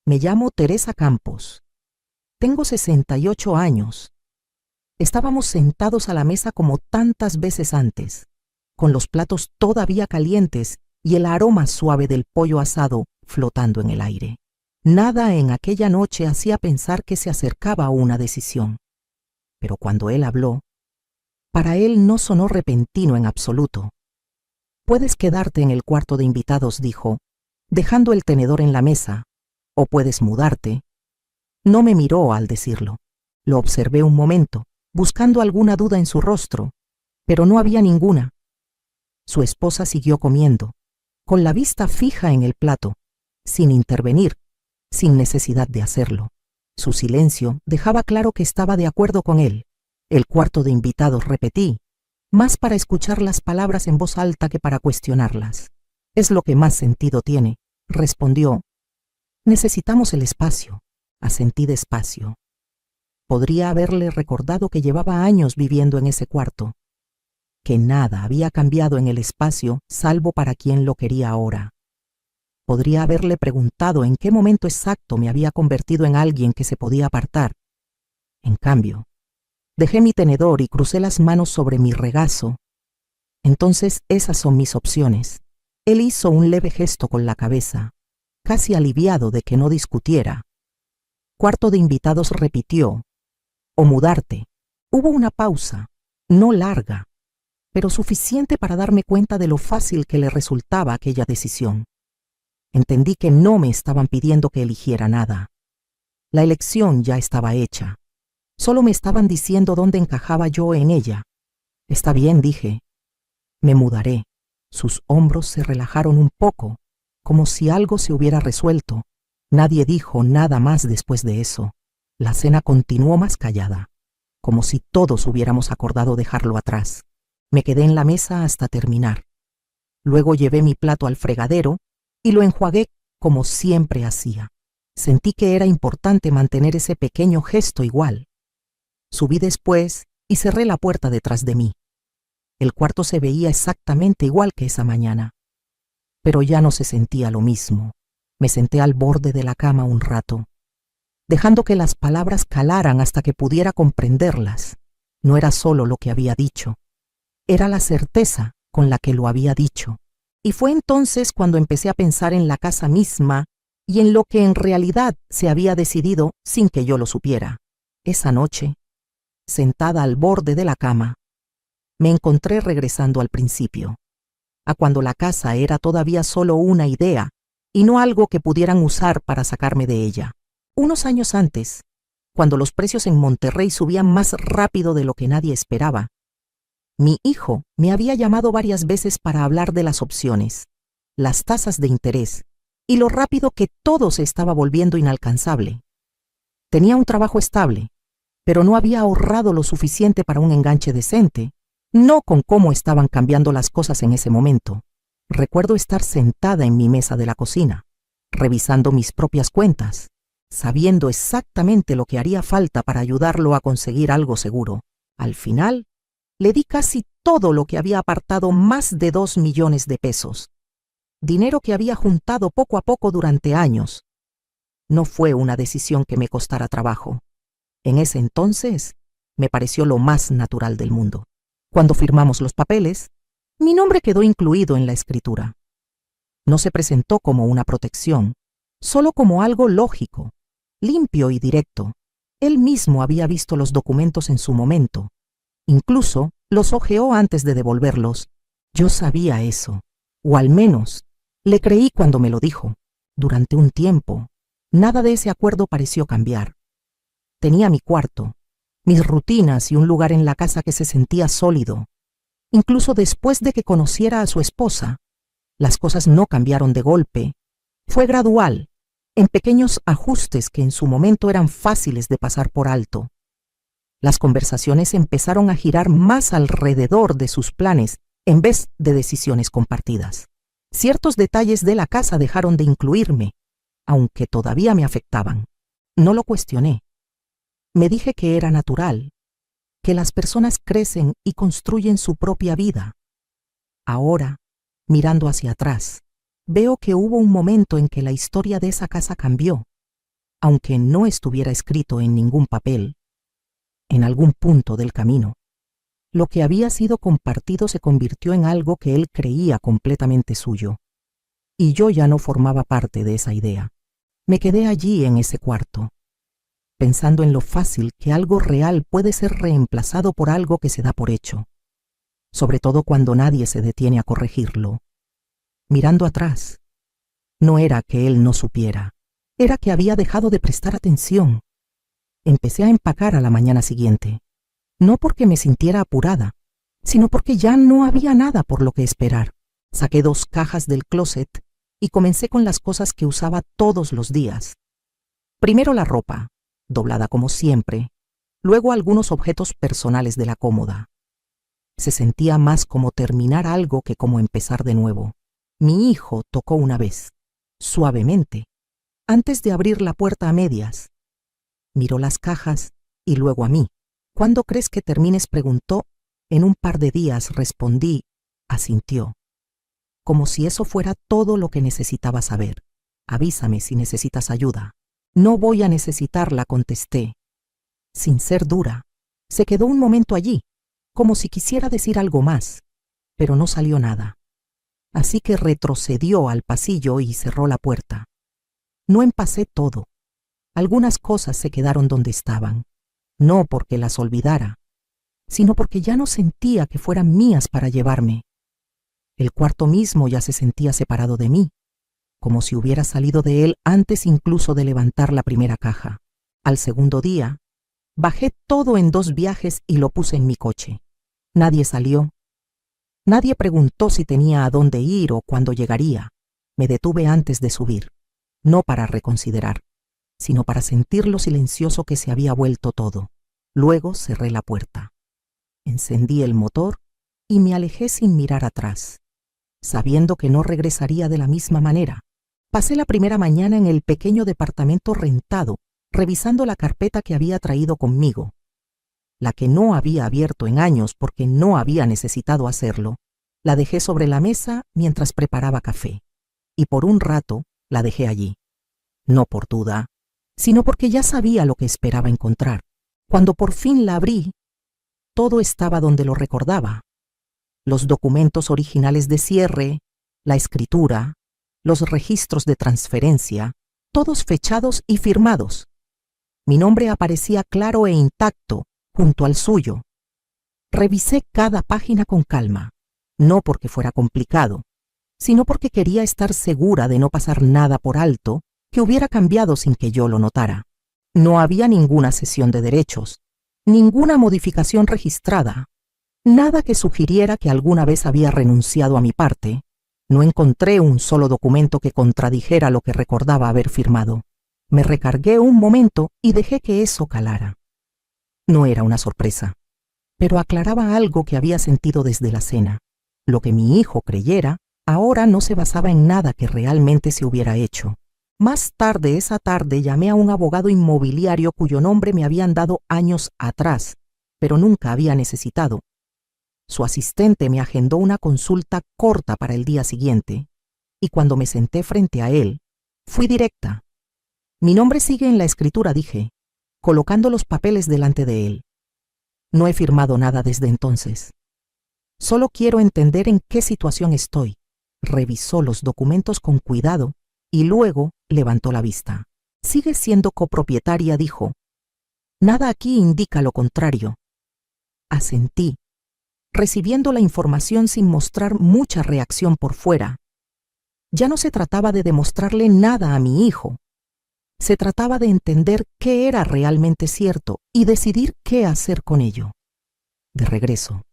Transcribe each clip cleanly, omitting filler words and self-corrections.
Me llamo Teresa Campos. Tengo 68 años. Estábamos sentados a la mesa como tantas veces antes, con los platos todavía calientes y el aroma suave del pollo asado flotando en el aire. Nada en aquella noche hacía pensar que se acercaba a una decisión. Pero cuando él habló, para él no sonó repentino en absoluto. Puedes quedarte en el cuarto de invitados, dijo, dejando el tenedor en la mesa, o puedes mudarte. No me miró al decirlo. Lo observé un momento, buscando alguna duda en su rostro, pero no había ninguna. Su esposa siguió comiendo, con la vista fija en el plato, sin intervenir, sin necesidad de hacerlo. Su silencio dejaba claro que estaba de acuerdo con él. El cuarto de invitados, repetí, más para escuchar las palabras en voz alta que para cuestionarlas. Es lo que más sentido tiene, respondió. Necesitamos el espacio, asentí despacio. Podría haberle recordado que llevaba años viviendo en ese cuarto, que nada había cambiado en el espacio salvo para quien lo quería ahora. Podría haberle preguntado en qué momento exacto me había convertido en alguien que se podía apartar. En cambio, dejé mi tenedor y crucé las manos sobre mi regazo. Entonces esas son mis opciones. Él hizo un leve gesto con la cabeza, casi aliviado de que no discutiera. Cuarto de invitados repitió, o mudarte. Hubo una pausa, no larga, pero suficiente para darme cuenta de lo fácil que le resultaba aquella decisión. Entendí que no me estaban pidiendo que eligiera nada. La elección ya estaba hecha. Solo me estaban diciendo dónde encajaba yo en ella. Está bien, dije. Me mudaré. Sus hombros se relajaron un poco, como si algo se hubiera resuelto. Nadie dijo nada más después de eso. La cena continuó más callada, como si todos hubiéramos acordado dejarlo atrás. Me quedé en la mesa hasta terminar. Luego llevé mi plato al fregadero y lo enjuagué como siempre hacía. Sentí que era importante mantener ese pequeño gesto igual. Subí después y cerré la puerta detrás de mí. El cuarto se veía exactamente igual que esa mañana, pero ya no se sentía lo mismo. Me senté al borde de la cama un rato, dejando que las palabras calaran hasta que pudiera comprenderlas. No era solo lo que había dicho, era la certeza con la que lo había dicho. Y fue entonces cuando empecé a pensar en la casa misma y en lo que en realidad se había decidido sin que yo lo supiera. Esa noche, sentada al borde de la cama, me encontré regresando al principio, a cuando la casa era todavía solo una idea y no algo que pudieran usar para sacarme de ella. Unos años antes, cuando los precios en Monterrey subían más rápido de lo que nadie esperaba, mi hijo me había llamado varias veces para hablar de las opciones, las tasas de interés y lo rápido que todo se estaba volviendo inalcanzable. Tenía un trabajo estable, pero no había ahorrado lo suficiente para un enganche decente, no con cómo estaban cambiando las cosas en ese momento. Recuerdo estar sentada en mi mesa de la cocina, revisando mis propias cuentas, sabiendo exactamente lo que haría falta para ayudarlo a conseguir algo seguro. Al final, le di casi todo lo que había apartado, más de 2 millones de pesos. Dinero que había juntado poco a poco durante años. No fue una decisión que me costara trabajo. En ese entonces, me pareció lo más natural del mundo. Cuando firmamos los papeles, mi nombre quedó incluido en la escritura. No se presentó como una protección, solo como algo lógico, limpio y directo. Él mismo había visto los documentos en su momento. Incluso los hojeó antes de devolverlos. Yo sabía eso, o al menos le creí cuando me lo dijo. Durante un tiempo, nada de ese acuerdo pareció cambiar. Tenía mi cuarto, mis rutinas y un lugar en la casa que se sentía sólido. Incluso después de que conociera a su esposa, las cosas no cambiaron de golpe. Fue gradual, en pequeños ajustes que en su momento eran fáciles de pasar por alto. Las conversaciones empezaron a girar más alrededor de sus planes en vez de decisiones compartidas. Ciertos detalles de la casa dejaron de incluirme, aunque todavía me afectaban. No lo cuestioné. Me dije que era natural, que las personas crecen y construyen su propia vida. Ahora, mirando hacia atrás, veo que hubo un momento en que la historia de esa casa cambió. aunque no estuviera escrito en ningún papel, en algún punto del camino, lo que había sido compartido se convirtió en algo que él creía completamente suyo, y yo ya no formaba parte de esa idea. Me quedé allí en ese cuarto, pensando en lo fácil que algo real puede ser reemplazado por algo que se da por hecho, sobre todo cuando nadie se detiene a corregirlo. Mirando atrás, no era que él no supiera, era que había dejado de prestar atención. Empecé a empacar a la mañana siguiente, no porque me sintiera apurada, sino porque ya no había nada por lo que esperar. Saqué 2 cajas del closet y comencé con las cosas que usaba todos los días. Primero la ropa, doblada como siempre, luego algunos objetos personales de la cómoda. Se sentía más como terminar algo que como empezar de nuevo. Mi hijo tocó una vez, suavemente, antes de abrir la puerta a medias. Miró las cajas y luego a mí. ¿Cuándo crees que termines?, preguntó. En un par de días, respondí. Asintió, como si eso fuera todo lo que necesitaba saber. Avísame si necesitas ayuda. No voy a necesitarla, contesté. Sin ser dura, se quedó un momento allí, como si quisiera decir algo más, pero no salió nada. Así que retrocedió al pasillo y cerró la puerta. No empacé todo. Algunas cosas se quedaron donde estaban, no porque las olvidara, sino porque ya no sentía que fueran mías para llevarme. El cuarto mismo ya se sentía separado de mí, como si hubiera salido de él antes incluso de levantar la primera caja. Al segundo día, bajé todo en 2 viajes y lo puse en mi coche. Nadie salió. Nadie preguntó si tenía a dónde ir o cuándo llegaría. Me detuve antes de subir, no para reconsiderar, sino para sentir lo silencioso que se había vuelto todo. Luego cerré la puerta. Encendí el motor y me alejé sin mirar atrás, sabiendo que no regresaría de la misma manera. Pasé la primera mañana en el pequeño departamento rentado, revisando la carpeta que había traído conmigo, la que no había abierto en años porque no había necesitado hacerlo. La dejé sobre la mesa mientras preparaba café, y por un rato la dejé allí, no por duda, sino porque ya sabía lo que esperaba encontrar. Cuando por fin la abrí, todo estaba donde lo recordaba. Los documentos originales de cierre, la escritura, los registros de transferencia, todos fechados y firmados. Mi nombre aparecía claro e intacto, junto al suyo. Revisé cada página con calma, no porque fuera complicado, sino porque quería estar segura de no pasar nada por alto que hubiera cambiado sin que yo lo notara. No había ninguna cesión de derechos, ninguna modificación registrada, nada que sugiriera que alguna vez había renunciado a mi parte. No encontré un solo documento que contradijera lo que recordaba haber firmado. Me recargué un momento y dejé que eso calara. No era una sorpresa, pero aclaraba algo que había sentido desde la cena. Lo que mi hijo creyera ahora no se basaba en nada que realmente se hubiera hecho. Más tarde esa tarde llamé a un abogado inmobiliario cuyo nombre me habían dado años atrás, pero nunca había necesitado. Su asistente me agendó una consulta corta para el día siguiente, y cuando me senté frente a él, fui directa. Mi nombre sigue en la escritura, dije, colocando los papeles delante de él. No he firmado nada desde entonces. Solo quiero entender en qué situación estoy. Revisó los documentos con cuidado y luego levantó la vista. Sigue siendo copropietaria, dijo. Nada aquí indica lo contrario. Asentí, recibiendo la información sin mostrar mucha reacción por fuera. Ya no se trataba de demostrarle nada a mi hijo. Se trataba de entender qué era realmente cierto y decidir qué hacer con ello. De regreso,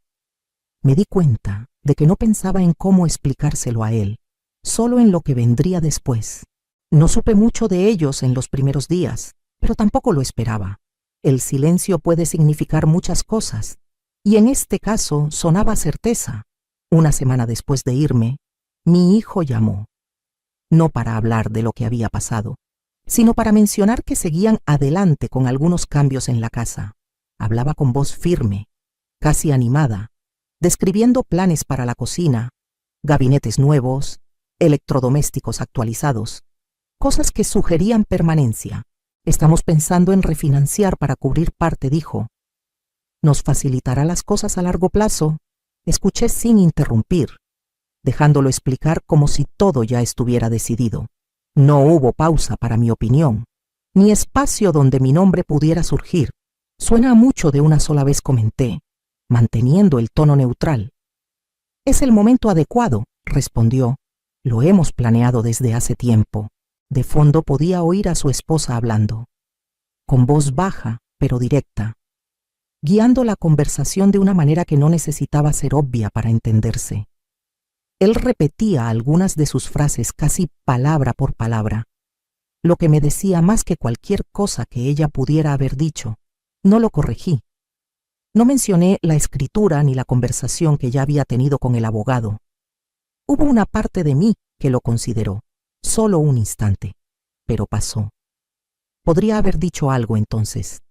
me di cuenta de que no pensaba en cómo explicárselo a él, solo en lo que vendría después. No supe mucho de ellos en los primeros días, pero tampoco lo esperaba. El silencio puede significar muchas cosas, y en este caso sonaba certeza. Una semana después de irme, mi hijo llamó, no para hablar de lo que había pasado, sino para mencionar que seguían adelante con algunos cambios en la casa. Hablaba con voz firme, casi animada, describiendo planes para la cocina, gabinetes nuevos, electrodomésticos actualizados, cosas que sugerían permanencia. Estamos pensando en refinanciar para cubrir parte, dijo. ¿Nos facilitará las cosas a largo plazo? Escuché sin interrumpir, dejándolo explicar como si todo ya estuviera decidido. No hubo pausa para mi opinión, ni espacio donde mi nombre pudiera surgir. Suena mucho de una sola vez, comenté, manteniendo el tono neutral. Es el momento adecuado, respondió. Lo hemos planeado desde hace tiempo. De fondo podía oír a su esposa hablando, con voz baja pero directa, guiando la conversación de una manera que no necesitaba ser obvia para entenderse. Él repetía algunas de sus frases casi palabra por palabra, lo que me decía más que cualquier cosa que ella pudiera haber dicho. No lo corregí. No mencioné la escritura ni la conversación que ya había tenido con el abogado. Hubo una parte de mí que lo consideró, solo un instante, pero pasó. Podría haber dicho algo entonces.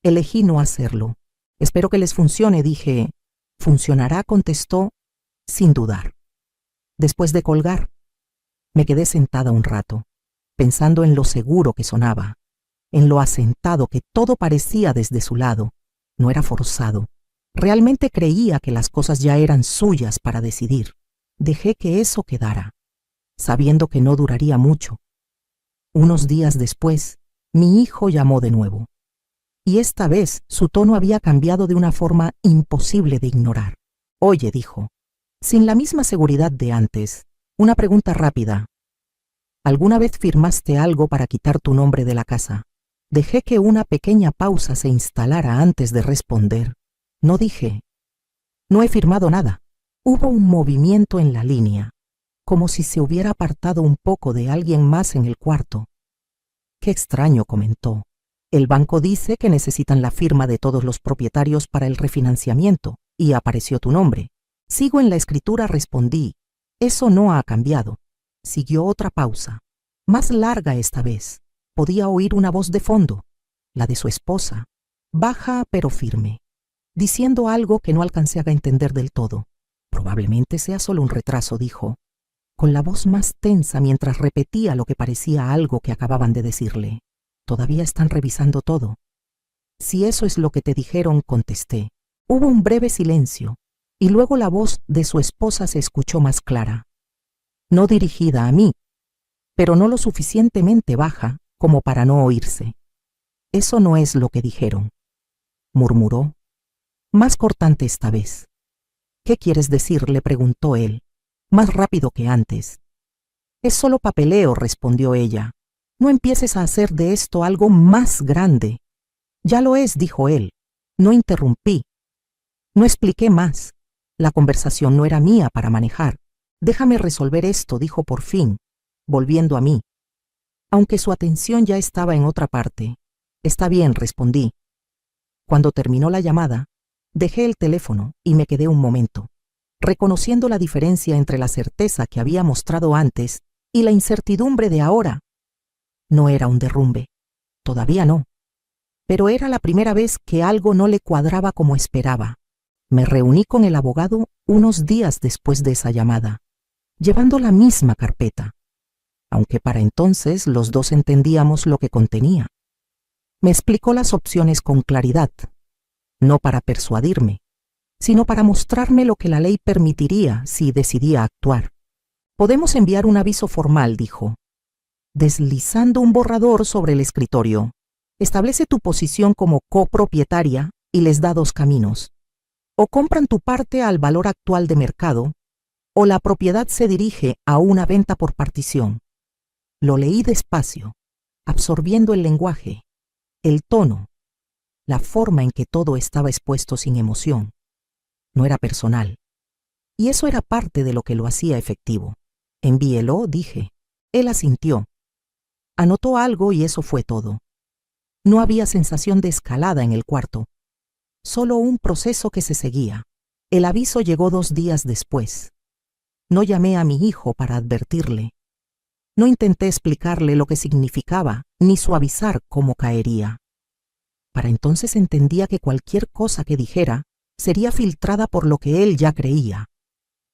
Elegí no hacerlo. Espero que les funcione, dije. Funcionará, contestó, sin dudar. Después de colgar, me quedé sentada un rato, pensando en lo seguro que sonaba, en lo asentado que todo parecía desde su lado. No era forzado. Realmente creía que las cosas ya eran suyas para decidir. Dejé que eso quedara, sabiendo que no duraría mucho. Unos días después, mi hijo llamó de nuevo. Y esta vez su tono había cambiado de una forma imposible de ignorar. Oye, dijo, sin la misma seguridad de antes, una pregunta rápida. ¿Alguna vez firmaste algo para quitar tu nombre de la casa? Dejé que una pequeña pausa se instalara antes de responder. No dije. No he firmado nada. Hubo un movimiento en la línea, como si se hubiera apartado un poco de alguien más en el cuarto. Qué extraño, comentó. El banco dice que necesitan la firma de todos los propietarios para el refinanciamiento, y apareció tu nombre. Sigo en la escritura, respondí. Eso no ha cambiado. Siguió otra pausa, más larga esta vez. Podía oír una voz de fondo, la de su esposa, baja pero firme, diciendo algo que no alcancé a entender del todo. Probablemente sea solo un retraso, dijo, con la voz más tensa mientras repetía lo que parecía algo que acababan de decirle. Todavía están revisando todo. Si eso es lo que te dijeron, contesté. Hubo un breve silencio, y luego la voz de su esposa se escuchó más clara. No dirigida a mí, pero no lo suficientemente baja como para no oírse. Eso no es lo que dijeron, murmuró, más cortante esta vez. ¿Qué quieres decir?, le preguntó él, más rápido que antes. Es solo papeleo, respondió ella. No empieces a hacer de esto algo más grande. Ya lo es, dijo él. No interrumpí. No expliqué más. La conversación no era mía para manejar. Déjame resolver esto, dijo por fin, volviendo a mí, aunque su atención ya estaba en otra parte. Está bien, respondí. Cuando terminó la llamada, dejé el teléfono y me quedé un momento, reconociendo la diferencia entre la certeza que había mostrado antes y la incertidumbre de ahora. No era un derrumbe, todavía no, pero era la primera vez que algo no le cuadraba como esperaba. Me reuní con el abogado unos días después de esa llamada, llevando la misma carpeta, aunque para entonces los dos entendíamos lo que contenía. Me explicó las opciones con claridad, no para persuadirme, sino para mostrarme lo que la ley permitiría si decidía actuar. Podemos enviar un aviso formal, dijo, deslizando un borrador sobre el escritorio. Establece tu posición como copropietaria y les da dos caminos. O compran tu parte al valor actual de mercado, o la propiedad se dirige a una venta por partición. Lo leí despacio, absorbiendo el lenguaje, el tono, la forma en que todo estaba expuesto sin emoción. No era personal. Y eso era parte de lo que lo hacía efectivo. Envíelo, dije. Él asintió. Anotó algo y eso fue todo. No había sensación de escalada en el cuarto, solo un proceso que se seguía. El aviso llegó 2 días después. No llamé a mi hijo para advertirle. No intenté explicarle lo que significaba, ni suavizar cómo caería. Para entonces entendía que cualquier cosa que dijera sería filtrada por lo que él ya creía,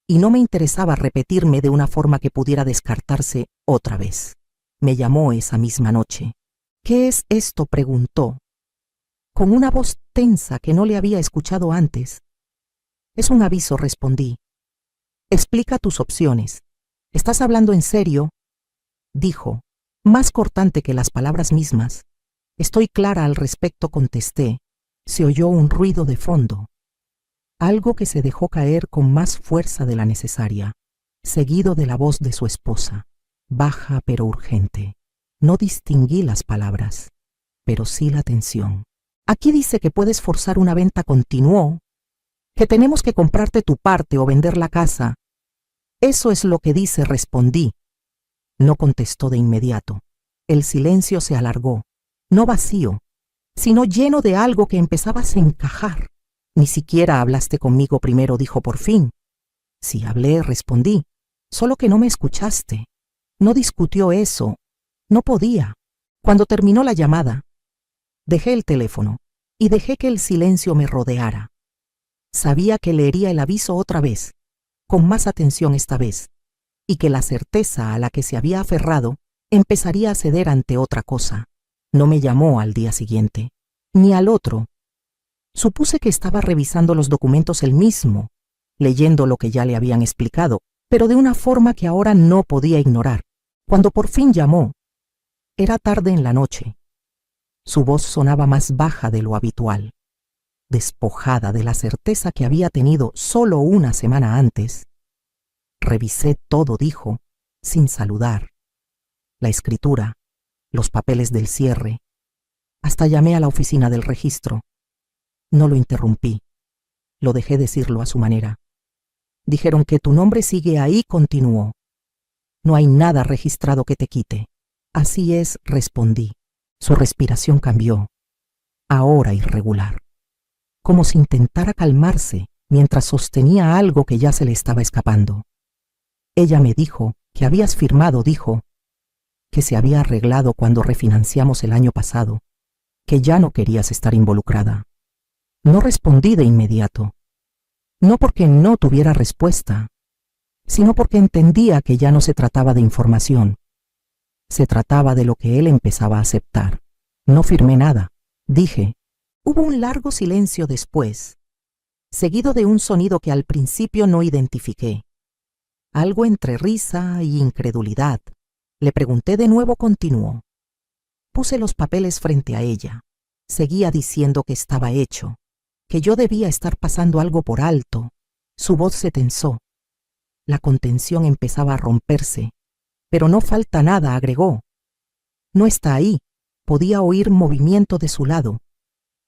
y no me interesaba repetirme de una forma que pudiera descartarse otra vez. Me llamó esa misma noche. ¿Qué es esto?, preguntó, con una voz tensa que no le había escuchado antes. Es un aviso, respondí. Explica tus opciones. ¿Estás hablando en serio?, dijo, más cortante que las palabras mismas. Estoy clara al respecto, contesté. Se oyó un ruido de fondo, algo que se dejó caer con más fuerza de la necesaria, seguido de la voz de su esposa, baja pero urgente. No distinguí las palabras, pero sí la tensión. Aquí dice que puedes forzar una venta, continuó, que tenemos que comprarte tu parte o vender la casa. Eso es lo que dice, respondí. No contestó de inmediato. El silencio se alargó, no vacío, sino lleno de algo que empezaba a encajar. Ni siquiera hablaste conmigo primero, dijo por fin. Sí hablé, respondí, solo que no me escuchaste. No discutió eso. No podía. Cuando terminó la llamada, dejé el teléfono y dejé que el silencio me rodeara. Sabía que leería el aviso otra vez, con más atención esta vez, y que la certeza a la que se había aferrado empezaría a ceder ante otra cosa. No me llamó al día siguiente, ni al otro. Supuse que estaba revisando los documentos él mismo, leyendo lo que ya le habían explicado, pero de una forma que ahora no podía ignorar. Cuando por fin llamó, era tarde en la noche. Su voz sonaba más baja de lo habitual. Despojada de la certeza que había tenido solo una semana antes. Revisé todo, dijo, sin saludar. La escritura, los papeles del cierre. Hasta llamé a la oficina del registro. No lo interrumpí. Lo dejé decirlo a su manera. Dijeron que tu nombre sigue ahí, continuó. No hay nada registrado que te quite. Así es, respondí. Su respiración cambió, ahora irregular, como si intentara calmarse mientras sostenía algo que ya se le estaba escapando. Ella me dijo que habías firmado, dijo, que se había arreglado cuando refinanciamos el año pasado, que ya no querías estar involucrada. No respondí de inmediato, no porque no tuviera respuesta, sino porque entendía que ya no se trataba de información. Se trataba de lo que él empezaba a aceptar. No firmé nada, dije. Hubo un largo silencio después, seguido de un sonido que al principio no identifiqué. Algo entre risa y incredulidad. Le pregunté de nuevo, continuó. Puse los papeles frente a ella. Seguía diciendo que estaba hecho, que yo debía estar pasando algo por alto. Su voz se tensó. La contención empezaba a romperse. Pero no falta nada, agregó. No está ahí. Podía oír movimiento de su lado.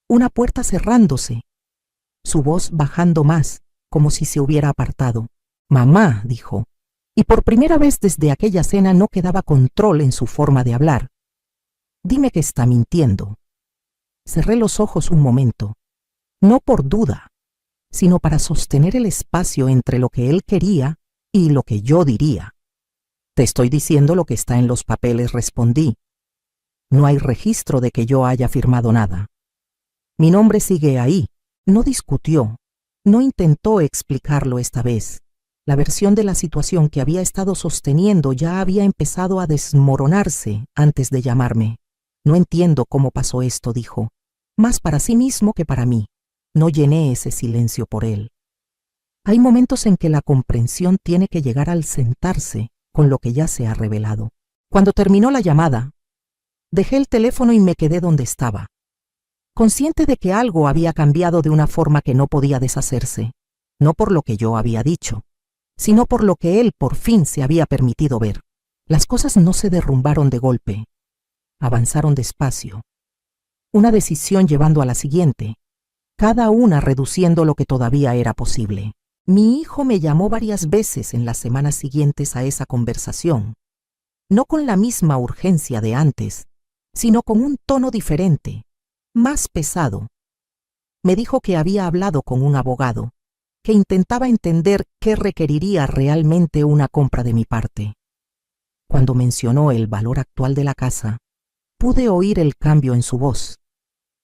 Una puerta cerrándose. Su voz bajando más, como si se hubiera apartado. Mamá, dijo. Y por primera vez desde aquella cena no quedaba control en su forma de hablar. Dime que está mintiendo. Cerré los ojos un momento. No por duda, sino para sostener el espacio entre lo que él quería y lo que yo diría. Te estoy diciendo lo que está en los papeles, respondí. No hay registro de que yo haya firmado nada. Mi nombre sigue ahí. No discutió. No intentó explicarlo esta vez. La versión de la situación que había estado sosteniendo ya había empezado a desmoronarse antes de llamarme. No entiendo cómo pasó esto, dijo. Más para sí mismo que para mí. No llené ese silencio por él. Hay momentos en que la comprensión tiene que llegar al sentarse con lo que ya se ha revelado. Cuando terminó la llamada, dejé el teléfono y me quedé donde estaba, consciente de que algo había cambiado de una forma que no podía deshacerse, no por lo que yo había dicho, sino por lo que él por fin se había permitido ver. Las cosas no se derrumbaron de golpe, avanzaron despacio, una decisión llevando a la siguiente, cada una reduciendo lo que todavía era posible. Mi hijo me llamó varias veces en las semanas siguientes a esa conversación, no con la misma urgencia de antes, sino con un tono diferente, más pesado. Me dijo que había hablado con un abogado, que intentaba entender qué requeriría realmente una compra de mi parte. Cuando mencionó el valor actual de la casa, pude oír el cambio en su voz,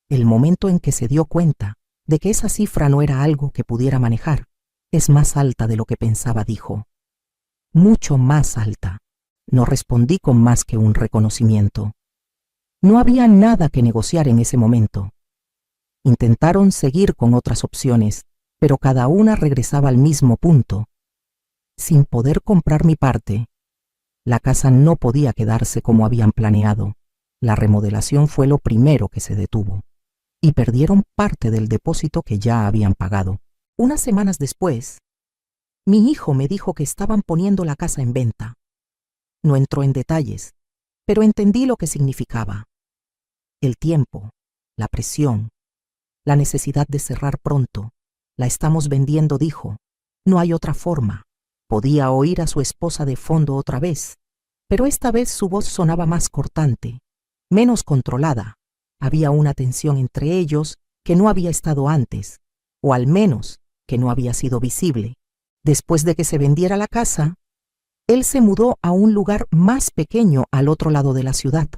el momento en que se dio cuenta de que esa cifra no era algo que pudiera manejar. Es más alta de lo que pensaba, dijo. Mucho más alta. No respondí con más que un reconocimiento. No había nada que negociar en ese momento. Intentaron seguir con otras opciones, pero cada una regresaba al mismo punto. Sin poder comprar mi parte, la casa no podía quedarse como habían planeado. La remodelación fue lo primero que se detuvo, y perdieron parte del depósito que ya habían pagado. Unas semanas después, mi hijo me dijo que estaban poniendo la casa en venta. No entró en detalles, pero entendí lo que significaba. El tiempo, la presión, la necesidad de cerrar pronto. La estamos vendiendo, dijo. No hay otra forma. Podía oír a su esposa de fondo otra vez, pero esta vez su voz sonaba más cortante, menos controlada. Había una tensión entre ellos que no había estado antes, o al menos que no había sido visible. Después de que se vendiera la casa, él se mudó a un lugar más pequeño al otro lado de la ciudad.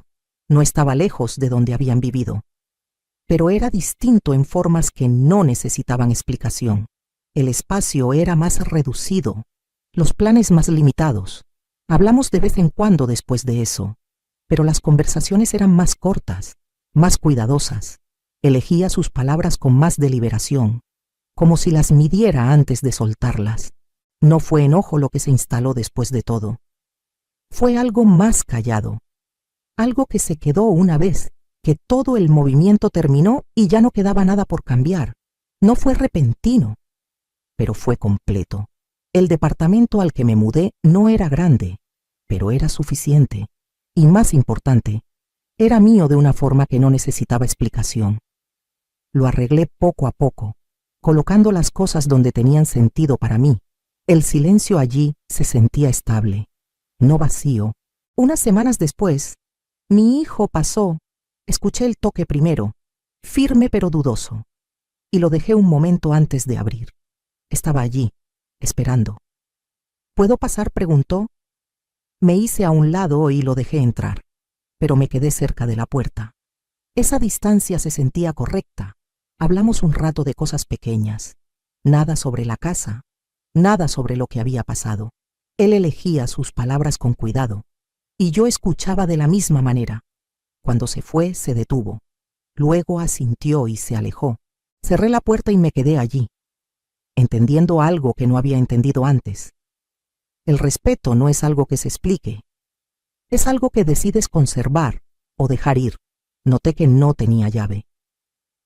No estaba lejos de donde habían vivido, pero era distinto en formas que no necesitaban explicación. El espacio era más reducido, los planes más limitados. Hablamos de vez en cuando después de eso, pero las conversaciones eran más cortas, más cuidadosas. Elegía sus palabras con más deliberación, como si las midiera antes de soltarlas. No fue enojo lo que se instaló después de todo. Fue algo más callado, algo que se quedó una vez que todo el movimiento terminó y ya no quedaba nada por cambiar. No fue repentino, pero fue completo. El departamento al que me mudé no era grande, pero era suficiente. Y más importante, era mío de una forma que no necesitaba explicación. Lo arreglé poco a poco, colocando las cosas donde tenían sentido para mí. El silencio allí se sentía estable, no vacío. Unas semanas después, mi hijo pasó. Escuché el toque primero, firme pero dudoso, y lo dejé un momento antes de abrir. Estaba allí, esperando. ¿Puedo pasar?, preguntó. Me hice a un lado y lo dejé entrar, pero me quedé cerca de la puerta. Esa distancia se sentía correcta. Hablamos un rato de cosas pequeñas, nada sobre la casa, nada sobre lo que había pasado. Él elegía sus palabras con cuidado, y yo escuchaba de la misma manera. Cuando se fue, se detuvo. Luego asintió y se alejó. Cerré la puerta y me quedé allí, entendiendo algo que no había entendido antes. El respeto no es algo que se explique, es algo que decides conservar o dejar ir. Noté que no tenía llave.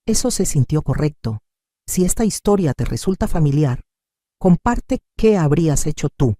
Eso se sintió correcto. Si esta historia te resulta familiar, comparte qué habrías hecho tú.